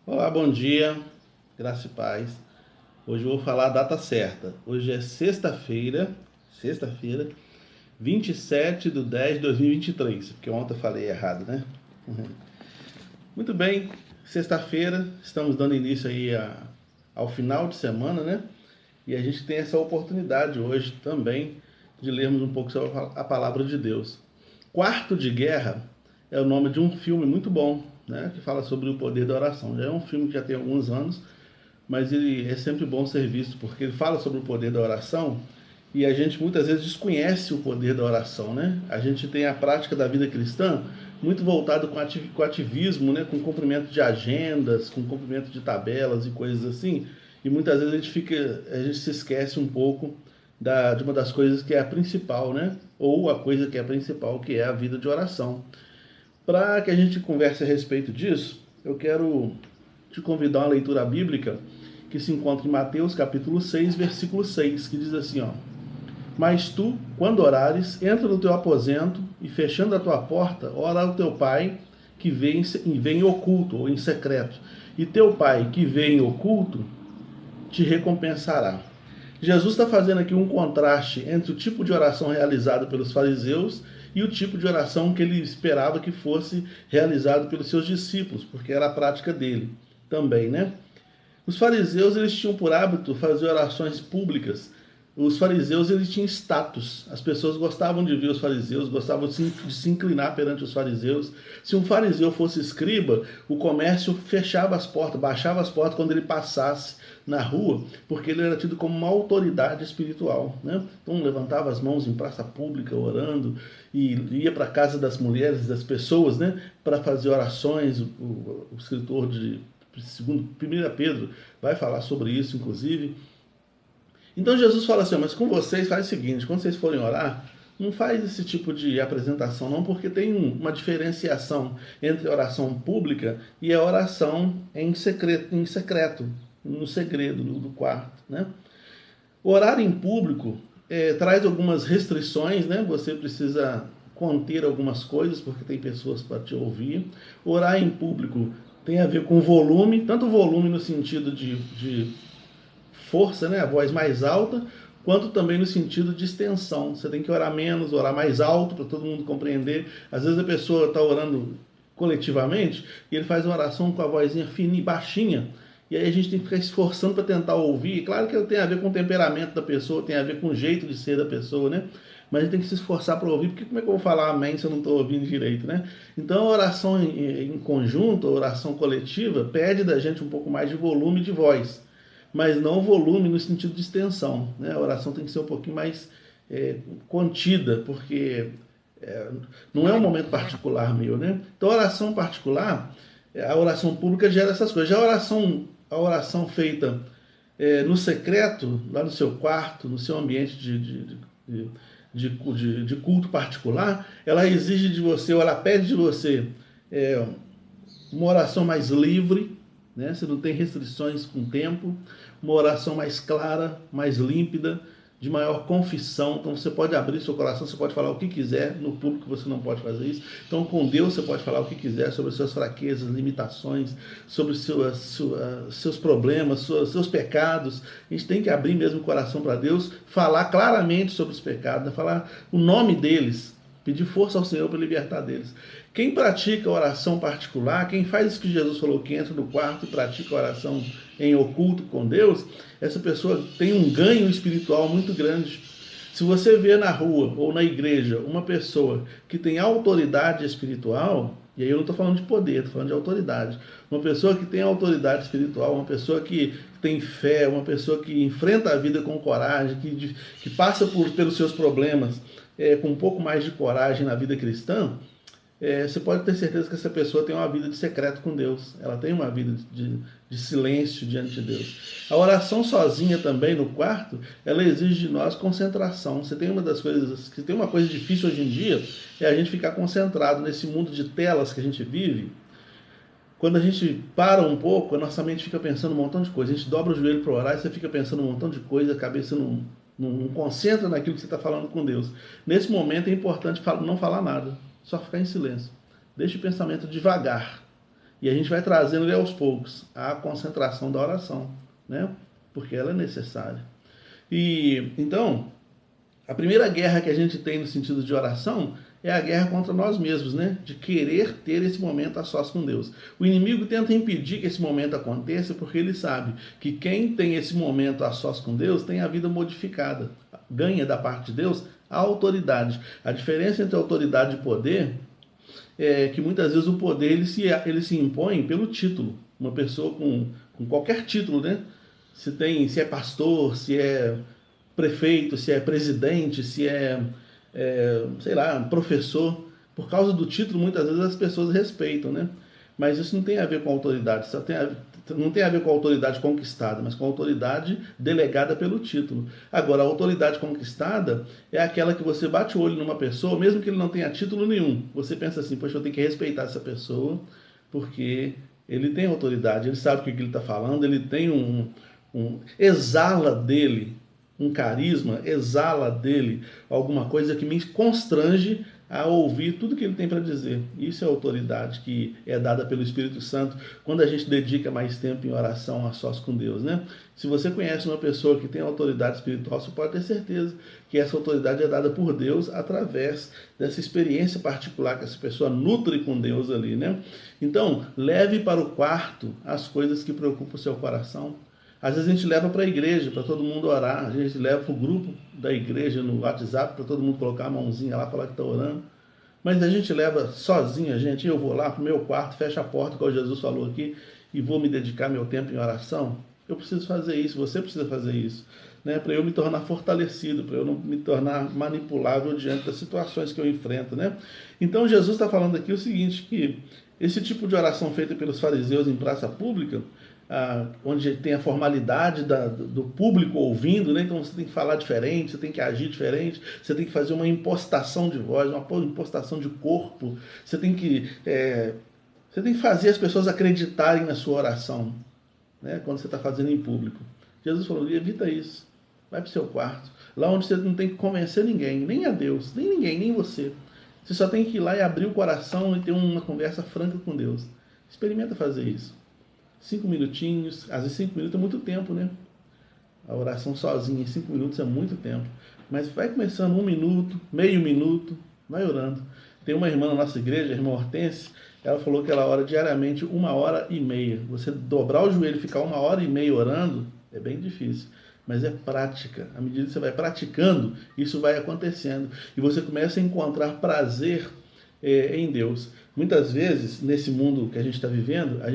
Olá, bom dia, graça e paz. Hoje eu vou falar a data certa. Hoje é sexta-feira, 27/10/2023, porque ontem eu falei errado, né? Muito bem, sexta-feira, estamos dando início aí ao final de semana, né? E a gente tem essa oportunidade hoje também de lermos um pouco sobre a palavra de Deus. Quarto de Guerra é o nome de um filme muito bom, né? Que fala sobre o poder da oração. Já é um filme que já tem alguns anos, mas ele é sempre bom ser visto, porque ele fala sobre o poder da oração e a gente muitas vezes desconhece o poder da oração, né? A gente tem a prática da vida cristã muito voltado com ativismo, né? Com cumprimento de agendas, com cumprimento de tabelas e coisas assim, e muitas vezes a gente se esquece um pouco de uma das coisas que é a principal, né? Ou a coisa que é a principal, que é a vida de oração. Para que a gente converse a respeito disso, eu quero te convidar a uma leitura bíblica que se encontra em Mateus capítulo 6, versículo 6, que diz assim, ó: Mas tu, quando orares, entra no teu aposento e, fechando a tua porta, ora ao teu pai que vem em oculto ou em secreto. E teu pai que vem em oculto te recompensará. Jesus está fazendo aqui um contraste entre o tipo de oração realizada pelos fariseus e o tipo de oração que ele esperava que fosse realizado pelos seus discípulos, porque era a prática dele também, né? Os fariseus, eles tinham por hábito fazer orações públicas. Os fariseus, eles tinham status. As pessoas gostavam de ver os fariseus, gostavam de se inclinar perante os fariseus. Se um fariseu fosse escriba, o comércio fechava as portas, baixava as portas quando ele passasse na rua, porque ele era tido como uma autoridade espiritual, né? Então levantava as mãos em praça pública orando e ia para a casa das mulheres, das pessoas, né, para fazer orações. O escritor de segundo 1 Pedro vai falar sobre isso, inclusive. Então Jesus fala assim, mas com vocês faz o seguinte, quando vocês forem orar, não faz esse tipo de apresentação não, porque tem uma diferenciação entre a oração pública e a oração em secreto, no segredo do quarto, né? Orar em público traz algumas restrições, né? Você precisa conter algumas coisas, porque tem pessoas para te ouvir. Orar em público tem a ver com volume, tanto volume no sentido de força, né? A voz mais alta, quanto também no sentido de extensão. Você tem que orar menos, orar mais alto para todo mundo compreender. Às vezes a pessoa está orando coletivamente e ele faz uma oração com a vozinha fina e baixinha. E aí a gente tem que ficar esforçando para tentar ouvir. Claro que tem a ver com o temperamento da pessoa, tem a ver com o jeito de ser da pessoa, né? Mas a gente tem que se esforçar para ouvir, porque como é que eu vou falar amém se eu não estou ouvindo direito, né? Então a oração em conjunto, a oração coletiva, pede da gente um pouco mais de volume de voz, mas não volume no sentido de extensão, né? A oração tem que ser um pouquinho mais contida, porque não é um momento particular meu, né? Então a oração particular, a oração pública gera essas coisas. Já a oração feita no secreto, lá no seu quarto, no seu ambiente de culto particular, ela exige de você, ou ela pede de você é, uma oração mais livre, né? Você não tem restrições com o tempo, uma oração mais clara, mais límpida, de maior confissão. Então você pode abrir seu coração, você pode falar o que quiser. No público você não pode fazer isso. Então com Deus você pode falar o que quiser sobre suas fraquezas, limitações, sobre seus problemas, seus pecados. A gente tem que abrir mesmo o coração para Deus, falar claramente sobre os pecados, né? Falar o nome deles, pedir força ao Senhor para libertar deles. Quem pratica oração particular, quem faz isso que Jesus falou, que entra no quarto e pratica oração em oculto com Deus, essa pessoa tem um ganho espiritual muito grande. Se você vê na rua ou na igreja uma pessoa que tem autoridade espiritual, e aí eu não estou falando de poder, estou falando de autoridade. Uma pessoa que tem autoridade espiritual, uma pessoa que tem fé, uma pessoa que enfrenta a vida com coragem, que passa pelos seus problemas com um pouco mais de coragem na vida cristã, você pode ter certeza que essa pessoa tem uma vida de secreto com Deus. Ela tem uma vida de silêncio diante de Deus. A oração sozinha também no quarto, ela exige de nós concentração. Você tem uma coisa difícil hoje em dia, é a gente ficar concentrado nesse mundo de telas que a gente vive. Quando a gente para um pouco, a nossa mente fica pensando um montão de coisa. A gente dobra o joelho para orar e você fica pensando um montão de coisa, a cabeça não concentra naquilo que você está falando com Deus. Nesse momento é importante não falar nada, só ficar em silêncio. Deixe o pensamento devagar. E a gente vai trazendo ele aos poucos, a concentração da oração, né? Porque ela é necessária. E então, a primeira guerra que a gente tem no sentido de oração é a guerra contra nós mesmos, né? De querer ter esse momento a sós com Deus. O inimigo tenta impedir que esse momento aconteça porque ele sabe que quem tem esse momento a sós com Deus tem a vida modificada, ganha da parte de Deus a autoridade. A diferença entre autoridade e poder é que muitas vezes o poder ele se impõe pelo título. Uma pessoa com qualquer título, né? Se é pastor, se é prefeito, se é presidente, se sei lá, professor. Por causa do título, muitas vezes as pessoas respeitam, né? Mas isso não tem a ver com autoridade, não tem a ver com a autoridade conquistada, mas com a autoridade delegada pelo título. Agora, a autoridade conquistada é aquela que você bate o olho numa pessoa, mesmo que ele não tenha título nenhum. Você pensa assim, poxa, eu tenho que respeitar essa pessoa, porque ele tem autoridade, ele sabe o que ele está falando, ele tem exala dele um carisma, exala dele alguma coisa que me constrange a ouvir tudo que ele tem para dizer. Isso é autoridade que é dada pelo Espírito Santo quando a gente dedica mais tempo em oração a sós com Deus, né? Se você conhece uma pessoa que tem autoridade espiritual, você pode ter certeza que essa autoridade é dada por Deus através dessa experiência particular que essa pessoa nutre com Deus ali, né? Então, leve para o quarto as coisas que preocupam o seu coração. Às vezes a gente leva para a igreja, para todo mundo orar. A gente leva para o grupo da igreja no WhatsApp, para todo mundo colocar a mãozinha lá, falar que está orando. Mas a gente leva sozinho, eu vou lá para o meu quarto, fecho a porta, como Jesus falou aqui, e vou me dedicar meu tempo em oração. Eu preciso fazer isso, você precisa fazer isso, né? Para eu me tornar fortalecido, para eu não me tornar manipulável diante das situações que eu enfrento, né? Então Jesus está falando aqui o seguinte, que esse tipo de oração feita pelos fariseus em praça pública, onde tem a formalidade do público ouvindo, né? Então você tem que falar diferente, você tem que agir diferente, você tem que fazer uma impostação de voz, uma impostação de corpo, você tem que fazer as pessoas acreditarem na sua oração, né? Quando você está fazendo em público. Jesus falou, evita isso, vai para o seu quarto, lá onde você não tem que convencer ninguém, nem a Deus, nem ninguém, nem você. Você só tem que ir lá e abrir o coração e ter uma conversa franca com Deus. Experimenta fazer isso. 5 minutinhos, às vezes 5 minutos é muito tempo, né? A oração sozinha em 5 minutos é muito tempo. Mas vai começando 1 minuto, meio minuto, vai orando. Tem uma irmã na nossa igreja, a irmã Hortense, ela falou que ela ora diariamente 1h30. Você dobrar o joelho e ficar 1h30 orando, é bem difícil. Mas é prática. À medida que você vai praticando, isso vai acontecendo. E você começa a encontrar prazer em Deus. Muitas vezes, nesse mundo que a gente está vivendo, a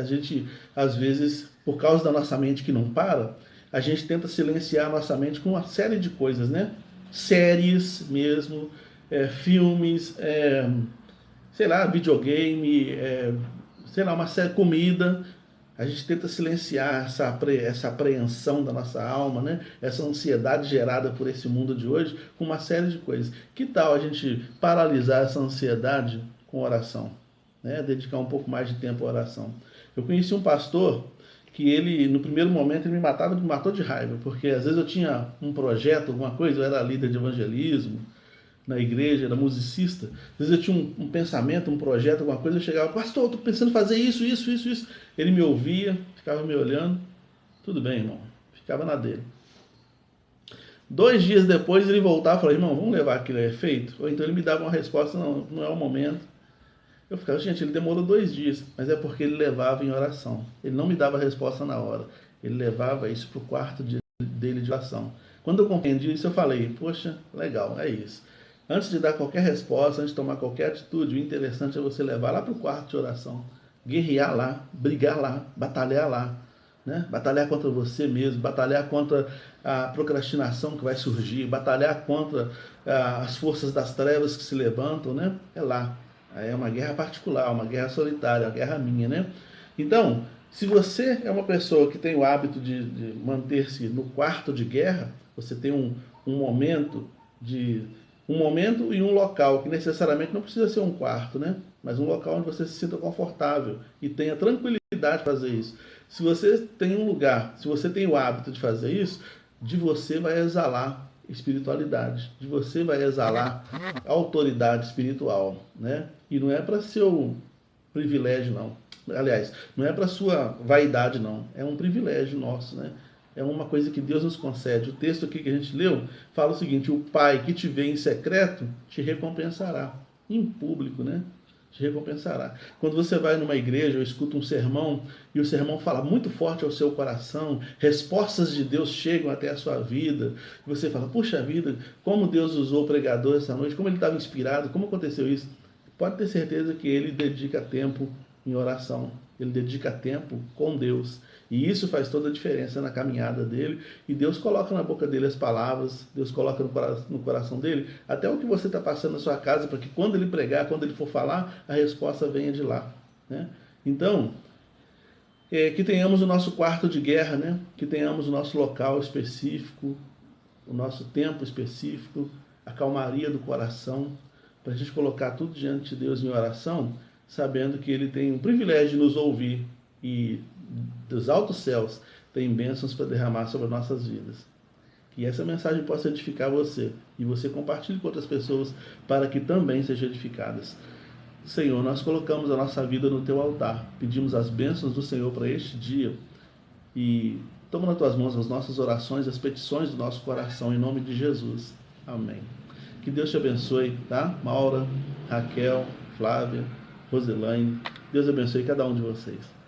gente, às vezes, por causa da nossa mente que não para, a gente tenta silenciar a nossa mente com uma série de coisas, né? Séries mesmo, filmes, sei lá, videogame, sei lá, uma série, comida. A gente tenta silenciar essa apreensão da nossa alma, né? Essa ansiedade gerada por esse mundo de hoje com uma série de coisas. Que tal a gente paralisar essa ansiedade com oração? Né? Dedicar um pouco mais de tempo à oração. Eu conheci um pastor que ele, no primeiro momento, ele me matou de raiva, porque às vezes eu tinha um projeto, alguma coisa, eu era líder de evangelismo na igreja, era musicista, às vezes eu tinha um pensamento, um projeto, alguma coisa, eu chegava, pastor, eu estou pensando em fazer isso. Ele me ouvia, ficava me olhando, tudo bem, irmão, ficava na dele. 2 dias depois ele voltava e falava, irmão, vamos levar aquilo a efeito? Ou então ele me dava uma resposta, não é o momento. Eu ficava, gente, ele demorou 2 dias, mas é porque ele levava em oração. Ele não me dava a resposta na hora, ele levava isso para o quarto dele de oração. Quando eu compreendi isso, eu falei, poxa, legal, é isso. Antes de dar qualquer resposta, antes de tomar qualquer atitude, o interessante é você levar lá para o quarto de oração, guerrear lá, brigar lá, batalhar lá, né? Batalhar contra você mesmo, batalhar contra a procrastinação que vai surgir, batalhar contra as forças das trevas que se levantam, né? É lá. É uma guerra particular, uma guerra solitária, uma guerra minha, né? Então, se você é uma pessoa que tem o hábito de manter-se no quarto de guerra, você tem um momento e um local, que necessariamente não precisa ser um quarto, né? Mas um local onde você se sinta confortável e tenha tranquilidade para fazer isso. Se você tem um lugar, se você tem o hábito de fazer isso, de você vai exalar espiritualidade, de você vai exalar autoridade espiritual, né? E não é para seu privilégio, não. aliás, não é para sua vaidade, não. É um privilégio nosso, né? É uma coisa que Deus nos concede. O texto aqui que a gente leu fala o seguinte: o Pai que te vê em secreto te recompensará. Em público, né? Te recompensará. Quando você vai numa igreja ou escuta um sermão e o sermão fala muito forte ao seu coração, respostas de Deus chegam até a sua vida, e você fala: puxa vida, como Deus usou o pregador essa noite, como ele estava inspirado, como aconteceu isso? Pode ter certeza que ele dedica tempo em oração, ele dedica tempo com Deus. E isso faz toda a diferença na caminhada dele. E Deus coloca na boca dele as palavras, Deus coloca no coração dele até o que você está passando na sua casa, para que quando ele pregar, quando ele for falar, a resposta venha de lá, né? Então, que tenhamos o nosso quarto de guerra, né? Que tenhamos o nosso local específico, o nosso tempo específico, a calmaria do coração, para a gente colocar tudo diante de Deus em oração, sabendo que Ele tem o privilégio de nos ouvir e dos altos céus tem bênçãos para derramar sobre as nossas vidas. Que essa mensagem possa edificar você e você compartilhe com outras pessoas para que também sejam edificadas. Senhor, nós colocamos a nossa vida no Teu altar, pedimos as bênçãos do Senhor para este dia e toma nas Tuas mãos as nossas orações, as petições do nosso coração, em nome de Jesus. Amém. Que Deus te abençoe, tá? Maura, Raquel, Flávia, Roselaine, Deus abençoe cada um de vocês.